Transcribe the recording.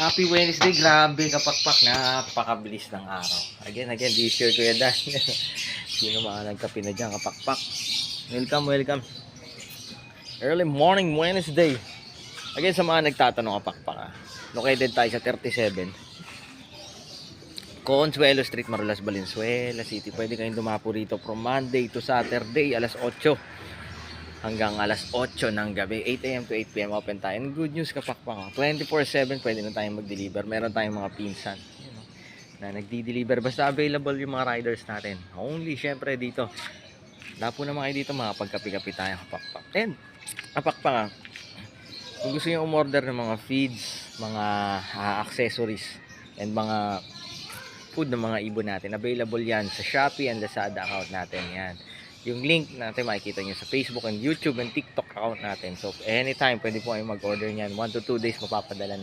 Happy Wednesday, grabe kapakpak, napakabilis ng araw. Again, this year Kuya Dan. Sino mga nagkape na dyan, kapakpak. Welcome. Early morning Wednesday. Again, sa mga nagtatanong, kapakpak. Located tayo sa 37 Consuelo Street, Marulas, Valenzuela City. Pwede kayong dumapo rito from Monday to Saturday, alas 8 hanggang alas 8 ng gabi, 8 a.m. to 8 p.m. open tayo. And good news, kapakpak, 24/7 pwede na tayong mag-deliver. Meron tayong mga pinsan na nagdi-deliver, basta available yung mga riders natin. Only syempre dito, lapo naman kayo dito, mga pagkapi-kapi tayo, kapakpak. And kapakpak, kung gusto nyo umorder ng mga feeds, mga accessories, and mga food ng mga ibon natin, available yan sa Shopee and Lazada account natin. Yan yung link natin, makikita nyo sa Facebook and YouTube and TikTok account natin. So anytime pwede po kayo mag-order nyan. 1 to 2 days mapapadala na.